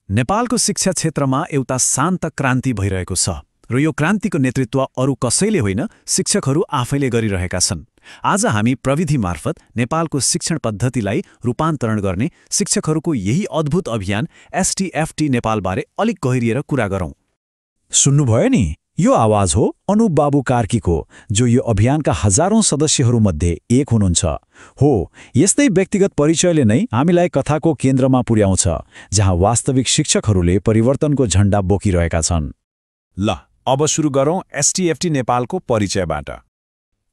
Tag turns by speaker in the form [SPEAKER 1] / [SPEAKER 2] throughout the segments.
[SPEAKER 1] नेपालको शिक्षा क्षेत्रमा एउटा शान्त क्रान्ति भइरहेको छ र यो क्रान्तिको नेतृत्व अरू कसैले होइन, शिक्षकहरू आफैले गरिरहेका छन्। आज हामी प्रविधि मार्फत नेपालको शिक्षण पद्धतिलाई रूपान्तरण गर्ने शिक्षकहरूको यही अद्भुत अभियान एसटीएफटी नेपालबारे अलिक गहिरिएर कुरा गरौँ।
[SPEAKER 2] सुन्नुभयो नि, यो आवाज हो अनुप बाबु कार्कीको, जो यो अभियानका हजारौं सदस्यहरूमध्ये एक हुनुहुन्छ। हो, यस्तै व्यक्तिगत परिचयले नै हामीलाई कथाको केन्द्रमा पुर्याउँछ, जहाँ वास्तविक शिक्षकहरूले परिवर्तनको झण्डा बोकिरहेका छन्।
[SPEAKER 3] ल, अब सुरु गरौँ एसटीएफटी नेपालको परिचयबाट।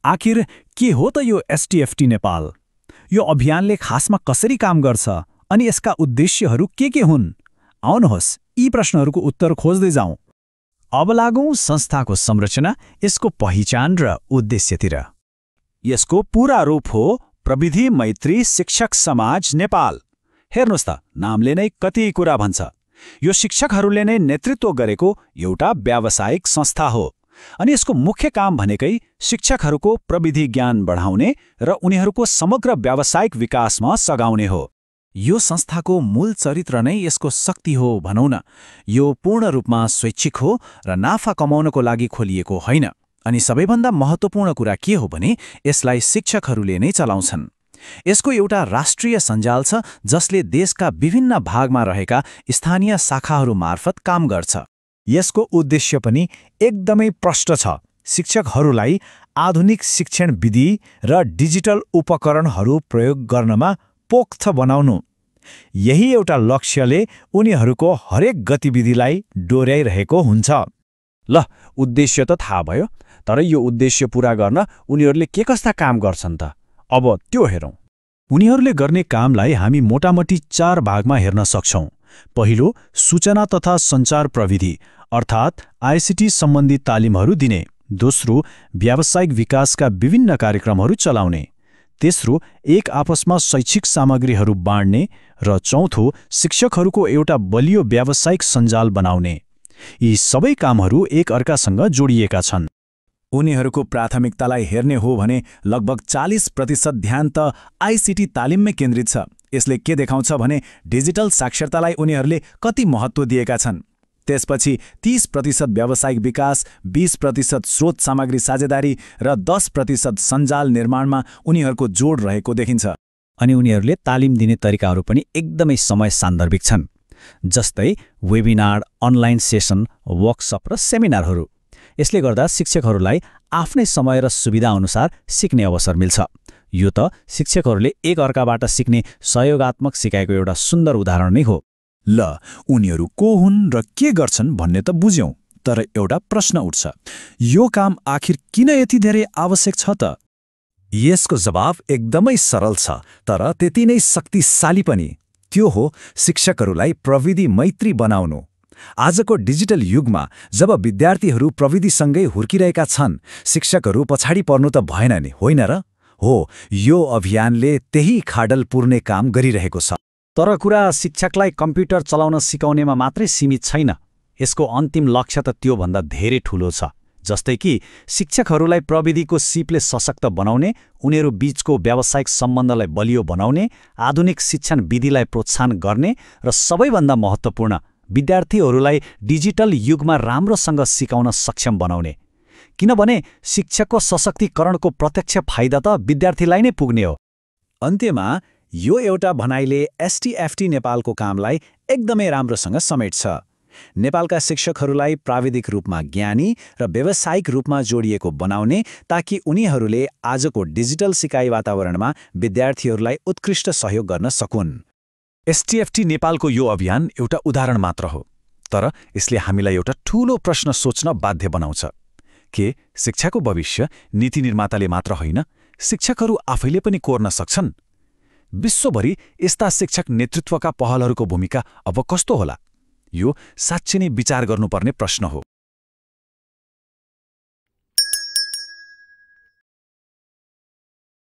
[SPEAKER 1] आखिर के हो त यो एसटीएफटी नेपाल? यो अभियानले खासमा कसरी काम गर्छ अनि यसका उद्देश्यहरू के हुन्? आउनुहोस्, यी प्रश्नहरूको उत्तर खोज्दै जाउँ। अब लागौँ संस्थाको संरचना, यसको पहिचान र उद्देश्यतिर।
[SPEAKER 3] यसको पूरा रूप हो प्रविधि मैत्री शिक्षक समाज नेपाल। हेर्नुहोस् त, नामले नै कति कुरा भन्छ। यो शिक्षकहरूले नै नेतृत्व गरेको एउटा व्यावसायिक संस्था हो अनि यसको मुख्य काम भनेकै शिक्षकहरूको प्रविधि ज्ञान बढाउने र उनीहरूको समग्र व्यावसायिक विकासमा सघाउने हो।
[SPEAKER 1] यो संस्थाको मूल चरित्र नै यसको शक्ति हो भनौँ न। यो पूर्ण रूपमा स्वैच्छिक हो र नाफा कमाउनको लागि खोलिएको होइन। अनि सबैभन्दा महत्त्वपूर्ण कुरा के हो भने यसलाई शिक्षकहरूले नै चलाउँछन्। यसको एउटा राष्ट्रिय सञ्जाल छ जसले देशका विभिन्न भागमा रहेका स्थानीय शाखाहरू मार्फत काम गर्छ।
[SPEAKER 2] यसको उद्देश्य पनि एकदमै प्रष्ट छ, शिक्षकहरूलाई आधुनिक शिक्षण विधि र डिजिटल उपकरणहरू प्रयोग गर्नमा पोख्त बनाउनु। यही एउटा लक्ष्यले उनीहरूको हरेक गतिविधिलाई डोर्याइरहेको हुन्छ।
[SPEAKER 3] ल, उद्देश्य त थाहा भयो, तर यो उद्देश्य पूरा गर्न उनीहरूले के कस्ता काम गर्छन् त? अब त्यो हेरौँ।
[SPEAKER 1] उनीहरूले गर्ने कामलाई हामी मोटामोटी 4 भागमा हेर्न सक्छौँ। पहिलो, सूचना तथा सञ्चार प्रविधि अर्थात् आईसीटी सम्बन्धी तालिमहरू दिने। दोस्रो, व्यावसायिक विकासका विभिन्न कार्यक्रमहरू चलाउने। तेस्रो, एक आपसमा शैक्षिक सामग्रीहरू बाँड्ने। र चौथो, शिक्षकहरूको एउटा बलियो व्यावसायिक सञ्जाल बनाउने। यी सबै कामहरू एक अर्कासँग जोडिएका छन्।
[SPEAKER 3] उनीहरूको प्राथमिकतालाई हेर्ने हो भने लगभग 40% ध्यान त आईसीटी तालिममै केन्द्रित छ। यसले के देखाउँछ भने डिजिटल साक्षरतालाई उनीहरूले कति महत्त्व दिएका छन्। त्यसपछि 30% व्यावसायिक विकास, 20% स्रोत सामग्री साझेदारी र 10% सञ्जाल निर्माणमा उनीहरूको जोड रहेको देखिन्छ।
[SPEAKER 1] अनि उनीहरूले तालिम दिने तरिकाहरू पनि एकदमै समय सान्दर्भिक छन्, जस्तै वेबिनार, अनलाइन सेसन, वर्कसप र सेमिनारहरू। यसले गर्दा शिक्षकहरूलाई आफ्नै समय र सुविधा अनुसार सिक्ने अवसर मिल्छ। यो त शिक्षकहरूले एक अर्काबाट सिक्ने सहयोगात्मक सिकाइको एउटा सुन्दर उदाहरण नै हो।
[SPEAKER 2] ल, उनीहरू को हुन् र के गर्छन् भन्ने त बुझ्यौँ, तर एउटा प्रश्न उठ्छ, यो काम आखिर किन यति धेरै आवश्यक छ त? यसको जवाब एकदमै सरल छ, तर त्यति नै शक्तिशाली पनि। त्यो हो शिक्षकहरूलाई प्रविधि मैत्री बनाउनु। आजको डिजिटल युगमा जब विद्यार्थीहरू प्रविधिसँगै हुर्किरहेका छन्, शिक्षकहरू पछाडि पर्नु त भएन नि, होइन र? हो, यो अभियानले त्यही खाडल पुर्ने काम गरिरहेको छ।
[SPEAKER 1] तर कुरा शिक्षकलाई कम्प्युटर चलाउन सिकाउनेमा मात्रै सीमित छैन। यसको अन्तिम लक्ष्य त त्योभन्दा धेरै ठूलो छ। जस्तै कि शिक्षकहरूलाई प्रविधिको सिपले सशक्त बनाउने, उनीहरू बीचको व्यावसायिक सम्बन्धलाई बलियो बनाउने, आधुनिक शिक्षण विधिलाई प्रोत्साहन गर्ने र सबैभन्दा महत्त्वपूर्ण, विद्यार्थीहरूलाई डिजिटल युगमा राम्रोसँग सिकाउन सक्षम बनाउने। किनभने शिक्षकको सशक्तिकरणको प्रत्यक्ष फाइदा त विद्यार्थीलाई नै पुग्ने हो।
[SPEAKER 3] अन्त्यमा यो एउटा भनाइले एसटीएफटी नेपालको कामलाई एकदमै राम्रोसँग समेट्छ। नेपालका शिक्षकहरूलाई प्राविधिक रूपमा ज्ञानी र व्यावसायिक रूपमा जोडिएको बनाउने, ताकि उनीहरूले आजको डिजिटल सिकाइ वातावरणमा विद्यार्थीहरूलाई उत्कृष्ट सहयोग गर्न सकुन्।
[SPEAKER 1] एसटीएफटी नेपालको यो अभियान एउटा उदाहरण मात्र हो, तर यसले हामीलाई एउटा ठूलो प्रश्न सोच्न बाध्य बनाउँछ। के शिक्षाको भविष्य नीति निर्माताले मात्र होइन, शिक्षकहरू आफैले पनि कोर्न सक्छन्? विश्वभरि यस्ता शिक्षक नेतृत्वका पहलहरूको भूमिका अब कस्तो होला? यो साँच्चै नै विचार गर्नुपर्ने प्रश्न हो।